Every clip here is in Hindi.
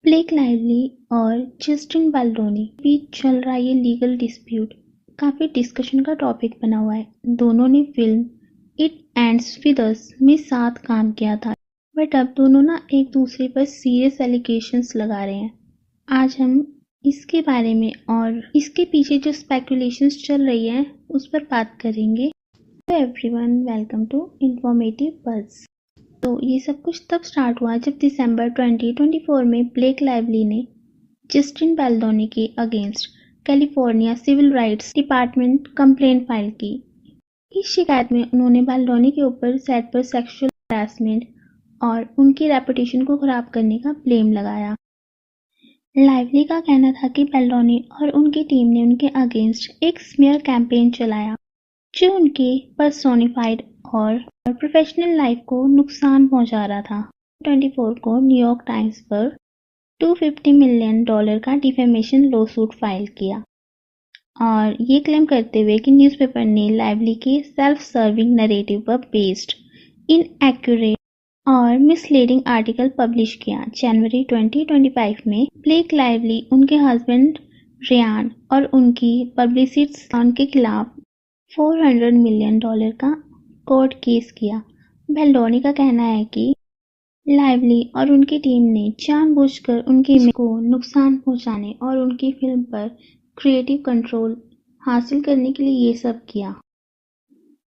ब्लेक लाइवली और जस्टिन बाल्डोनी के बीच चल रहा ये लीगल डिस्प्यूट काफी डिस्कशन का टॉपिक बना हुआ है। दोनों ने film it ends with us में साथ काम किया था, बट अब दोनों ना एक दूसरे पर सीरियस एलिगेशंस लगा रहे हैं। आज हम इसके बारे में और इसके पीछे जो स्पेकुलेशंस चल रही हैं उस पर बात करेंगे। तो everyone, welcome to informative buzz. तो ये सब कुछ तब स्टार्ट हुआ जब दिसंबर 2024 में ब्लेक लाइवली ने जस्टिन बाल्डोनी के against California civil rights department complaint file की। इस शिकायत में उन्होंने बाल्डोनी के ऊपर सेट पर सेक्सुअल हैरेसमेंट और उनकी रेपुटेशन को खराब करने का ब्लेम लगाया। लाइवली का कहना था कि बाल्डोनी और उनकी टीम ने उनके अगेंस्ट एक स्मीयर कैंपेन चलाया जो उनके पर्सोनिफाइड और प्रोफेशनल लाइफ को नुकसान पहुंचा रहा था। 24 को न्यूयॉर्क टाइम्स पर $250 मिलियन का डिफेमेशन लॉसूट फाइल किया और ये क्लेम करते हुए कि न्यूज़पेपर ने लाइवली के सेल्फ सर्विंग नैरेटिव पर बेस्ड इनएक्यूरेट और मिसलीडिंग आर्टिकल पब्लिश किया। जनवरी 2025 में ब्लेक लाइवली, उनके हस्बैंड रियान और उनकी पब्लिसिस्ट के खिलाफ $400 मिलियन का कोर्ट केस किया। बाल्डोनी का कहना है कि लाइवली और उनकी टीम ने जानबूझकर उनकी इमेज को नुकसान पहुंचाने और उनकी फिल्म पर क्रिएटिव कंट्रोल हासिल करने के लिए ये सब किया।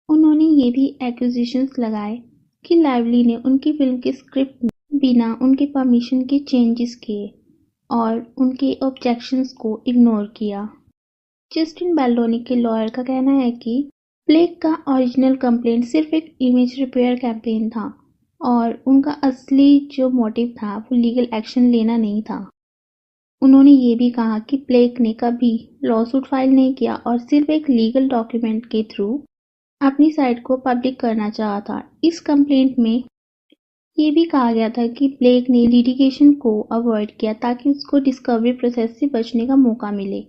उन्होंने ये भी एक्यूजेशंस लगाए कि लाइवली ने उनकी फिल्म के स्क्रिप्ट में बिना उनके परमिशन के चेंजेस किए और उनके ऑब्जेक्शंस को इग्नोर किया। जस्टिन बाल्डोनी के लॉयर का कहना है कि ब्लेक का ओरिजिनल कंप्लेंट सिर्फ एक इमेज रिपेयर कैंपेन था और उनका असली जो मोटिव था वो लीगल एक्शन लेना नहीं था। उन्होंने ये भी कहा कि ब्लेक ने कभी लॉसूट फाइल नहीं किया और सिर्फ एक लीगल डॉक्यूमेंट के थ्रू अपनी साइट को पब्लिक करना चाहा था। इस कंप्लेंट में ये भी कहा गया था कि ब्लेक ने लिटिगेशन को अवॉइड किया ताकि उसको डिस्कवरी प्रोसेस से बचने का मौका मिले।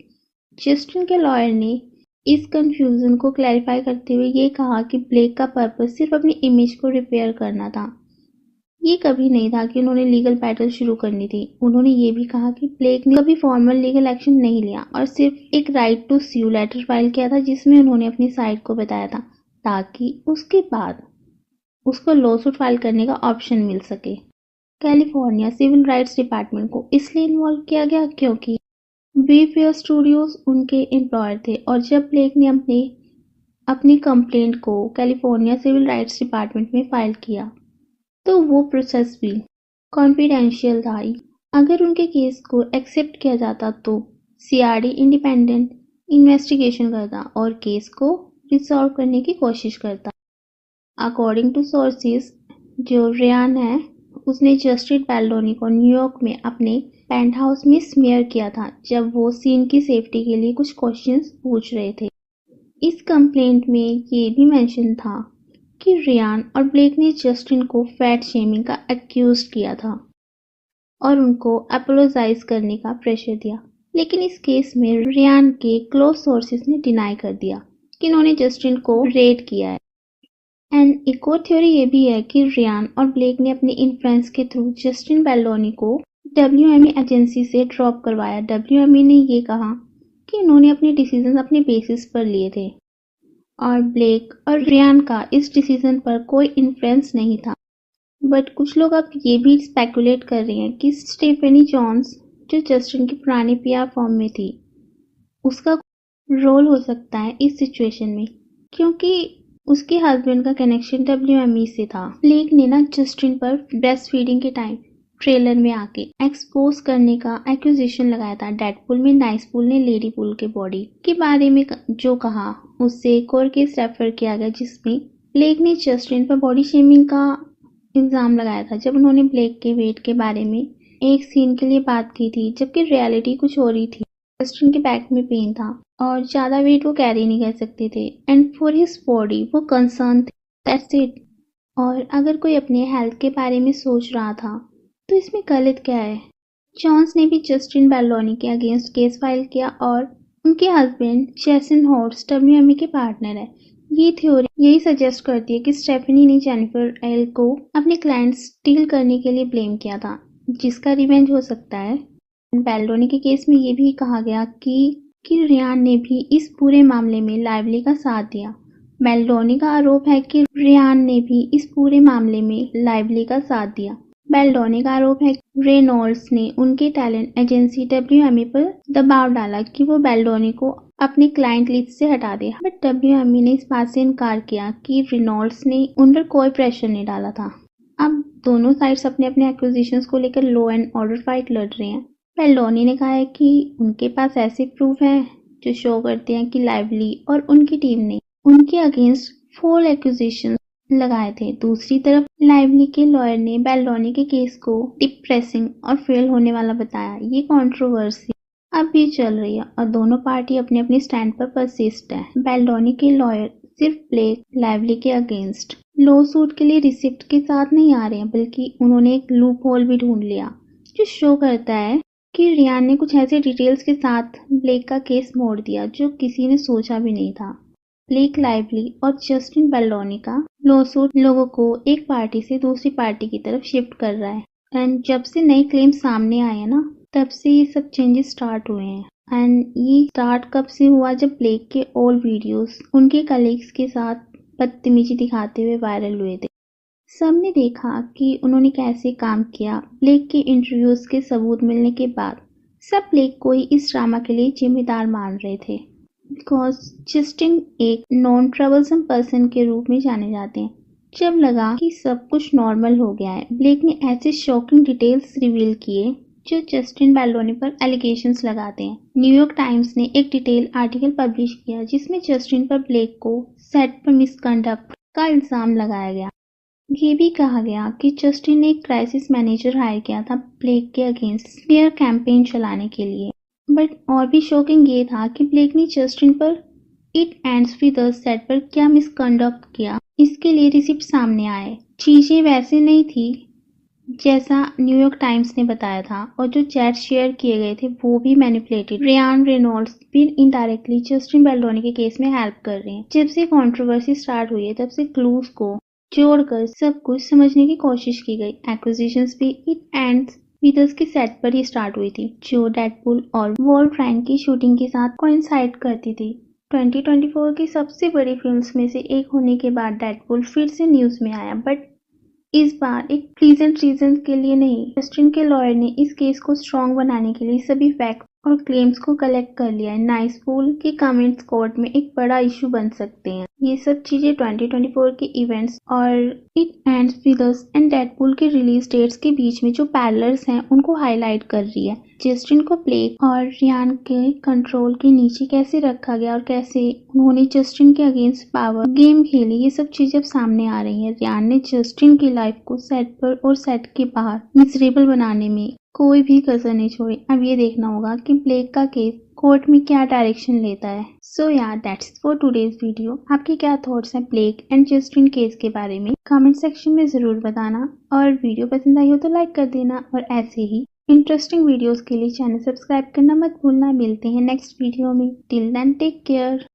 जस्टिन के लॉयर ने इस कंफ्यूजन को क्लैरिफाई करते हुए ये कहा कि ब्लेक का पर्पस सिर्फ अपनी इमेज को रिपेयर करना था। ये कभी नहीं था कि उन्होंने लीगल बैटल शुरू करनी थी। उन्होंने ये भी कहा कि ब्लेक ने कभी फॉर्मल लीगल एक्शन नहीं लिया और सिर्फ एक right to sue letter file किया था जिसमें उन्होंने अपनी साइड को बताया था ताकि उसके बाद उसको लॉसूट फाइल करने का ऑप्शन मिल सके। कैलिफोर्निया सिविल राइट्स डिपार्टमेंट को इसलिए इन्वॉल्व किया गया क्योंकि वेफेयर स्टूडियोज उनके एम्प्लॉयर थे और जब ब्लेक ने अपनी कंप्लेंट को कैलिफोर्निया सिविल राइट्स डिपार्टमेंट में फाइल किया तो वो प्रोसेस भी कॉन्फिडेंशियल था। अगर उनके केस को एक्सेप्ट किया जाता तो सीआरडी इंडिपेंडेंट इन्वेस्टिगेशन करता और केस को रिसॉल्व करने की कोशिश करता। अकॉर्डिंग टू सोर्सेज, जो रियान है उसने जस्टिन बाल्डोनी को न्यूयॉर्क में अपने पेंट हाउस में स्मीयर किया था जब वो सीन की सेफ्टी के लिए कुछ क्वेश्चंस पूछ रहे थे। इस कंप्लेंट में ये भी मेंशन था कि रियान और ब्लेक ने जस्टिन को फैट शेमिंग का एक्यूज किया था और उनको अपोलोजाइज करने का प्रेशर दिया। लेकिन इस केस में रियान के क्लोज सोर्सेज ने डिनाई कर दिया कि उन्होंने जस्टिन को रेट किया है। एंड एक और थ्योरी ये भी है कि रियान और ब्लेक ने अपने इन्फ्लुएंस के थ्रू जस्टिन बाल्डोनी को WME एजेंसी से ड्रॉप करवाया। WME ने ये कहा कि उन्होंने अपने डिसीजन अपने बेसिस पर लिए थे और ब्लेक और रियान का इस डिसीजन पर कोई इन्फ्लुएंस नहीं था। बट कुछ लोग अब ये भी स्पेकुलेट कर रहे हैं कि स्टेफनी जॉन्स, जो जस्टिन की पुरानी PR फॉर्म में थी, उसका रोल हो सकता है इस सिचुएशन में क्योंकि उसके हस्बैंड का कनेक्शन WME से था। ब्लेक ने ना जस्टिन पर ब्रेस्ट फीडिंग के टाइम ट्रेलर में आके एक्सपोज करने का एक्यूजेशन लगाया था। डेडपूल में नाइसपूल ने लेडी पूल के बॉडी के बारे में जो कहा उससे कोर्ट केस रेफर किया गया जिसमें ब्लेक ने जस्टिन पर बॉडी शेमिंग का इल्जाम लगाया था जब उन्होंने ब्लेक के वेट के बारे में एक सीन के लिए बात की थी जबकि रियलिटी कुछ हो रही थी। जस्टिन के बैक में पेन था और ज्यादा वेट वो कैरी नहीं कर सकते थे एंड फॉर हिज बॉडी वो कंसर्न थे। That's it. और अगर कोई अपने हेल्थ के बारे में सोच रहा था तो इसमें गलत क्या है। जॉन्स ने भी जस्टिन बाल्डोनी के अगेंस्ट केस फाइल किया और उनके हस्बैंड जेसन हॉर्स WME के पार्टनर है। ये थ्योरी यही सजेस्ट करती है कि स्टेफनी ने जेनिफर एल को अपने क्लाइंट स्टील करने के लिए ब्लेम किया था। जिसका रिवेंज हो सकता है। बेल्डोनी के केस में ये भी कहा गया कि रियान ने भी इस पूरे मामले में लाइवली का साथ दिया। बेल्डोनी का आरोप है कि रियान ने भी इस पूरे मामले में लाइवली का साथ दिया। बेल्डोनी का आरोप है कि रेनॉल्ड्स ने उनके टैलेंट एजेंसी WME पर दबाव डाला कि वो बेल्डोनी को अपने क्लाइंट लिस्ट से हटा दे, बट WME ने इस बात से इनकार किया कि रेनॉल्ड्स ने उन पर कोई प्रेशर नहीं डाला था। अब दोनों साइड्स अपने अपने एक्विजिशंस को लेकर लॉ एंड ऑर्डर फाइट लड़ रहे हैं। बेल्डोनी ने कहा है कि उनके पास ऐसे प्रूफ हैं जो शो करते हैं कि लाइवली और उनकी टीम ने उनके अगेंस्ट 4 एक्विजिशन लगाए थे। दूसरी तरफ लाइवली के लॉयर ने बेल्डोनी के केस को डिप्रेसिंग और फेल होने वाला बताया। ये कंट्रोवर्सी अब भी चल रही है और दोनों पार्टी अपने अपने स्टैंड पर परसिस्ट है। बेल्डोनी के लॉयर सिर्फ ब्लेक लाइवली के अगेंस्ट लॉ सूट के लिए रिसिप्ट के साथ नहीं आ रहे हैं, बल्कि उन्होंने एक लूप होल भी ढूंढ लिया जो शो करता है कि रियान ने कुछ ऐसे डिटेल्स के साथ ब्लेक का केस मोड़ दिया जो किसी ने सोचा भी नहीं था। ब्लेक लाइवली और जस्टिन बेल्डोनी का लॉसूट लोगों को एक पार्टी से दूसरी पार्टी की तरफ शिफ्ट कर रहा है। एंड जब से नए क्लेम सामने आए हैं ना, तब से ये सब चेंजेस स्टार्ट हुए हैं। एंड ये स्टार्ट कब से हुआ, जब ब्लेक के ओल्ड वीडियोस उनके कलीग्स के साथ बदतमीजी दिखाते हुए वायरल हुए थे। सबने देखा कि उन्होंने कैसे काम किया। ब्लेक के इंटरव्यूज के सबूत मिलने के बाद सब ब्लेक को ही इस ड्रामा के लिए जिम्मेदार मान रहे थे, बिकॉज जस्टिन एक नॉन ट्रबलसम पर्सन के रूप में जाने जाते हैं। जब लगा कि सब कुछ नॉर्मल हो गया है, ब्लेक ने ऐसे शॉकिंग डिटेल्स रिवील किए जो जस्टिन बेल्डोनी पर एलिगेशंस लगाते हैं। न्यूयॉर्क टाइम्स ने एक डिटेल आर्टिकल पब्लिश किया जिसमें जस्टिन पर ब्लेक को सेट पर मिसकंडक्ट का इल्जाम लगाया गया। ये भी कहा गया कि जस्टिन ने एक क्राइसिस मैनेजर हायर किया था ब्लेक के अगेंस्ट स्मीयर कैंपेन चलाने के लिए। बट और भी शॉकिंग ये था कि ब्लेक ने जस्टिन पर it ends with us set पर क्या मिसकंडक्ट किया, इसके लिए रिसिप्ट सामने आए। चीजें वैसे नहीं थी जैसा न्यूयॉर्क टाइम्स ने बताया था, और जो चैट शेयर किए गए थे वो भी मैनिपुलेटेड। रियान रेनॉल्ड्स भी इनडायरेक्टली जस्टिन बेल्डोनी के केस में हेल्प कर रहे हैं। जब से कंट्रोवर्सी स्टार्ट हुई है तब से क्लूज को जोड़कर सब कुछ समझने की कोशिश की गई। एक्विजिशंस भी इट एंड्स विद अस के सेट पर ही स्टार्ट हुई थी, जो डेडपूल और वॉल्वराइन की शूटिंग के साथ कोइंसाइड करती थी। 2024 की सबसे बड़ी फिल्म्स में से एक होने के बाद डेडपूल फिर से न्यूज में आया, बट इस बार एक प्लीजेंट रीजन के लिए नहीं। जस्टिन के लॉयर ने इस केस को स्ट्रॉन्ग बनाने के लिए सभी फैक्ट और क्लेम्स को कलेक्ट कर लिया है। नाइसफुल के कमेंट्स कोर्ट में एक बड़ा इशू बन सकते हैं। ये सब चीजें 2024 के इवेंट्स और it ends with us and Deadpool के रिलीज डेट्स के बीच में जो पैरेलल्स हैं उनको हाईलाइट कर रही है। जस्टिन को ब्लेक और रियान के कंट्रोल के नीचे कैसे रखा गया और कैसे उन्होंने जस्टिन के अगेंस्ट पावर गेम खेली, ये सब चीजें अब सामने आ रही हैं। रियान ने जस्टिन की लाइफ को सेट पर और सेट के बाहर मिजरेबल बनाने में कोई भी कसर नहीं छोड़ी। अब ये देखना होगा कि ब्लेक का केस कोर्ट में क्या डायरेक्शन लेता है। सो या दैट्स फॉर टुडेज वीडियो। आपके क्या थॉट्स हैं ब्लेक एंड जस्टिन केस के बारे में, कमेंट सेक्शन में जरूर बताना। और वीडियो पसंद आई हो तो लाइक कर देना, और ऐसे ही इंटरेस्टिंग वीडियोस के लिए चैनल सब्सक्राइब करना मत भूलना। मिलते हैं नेक्स्ट वीडियो में। Till then take care.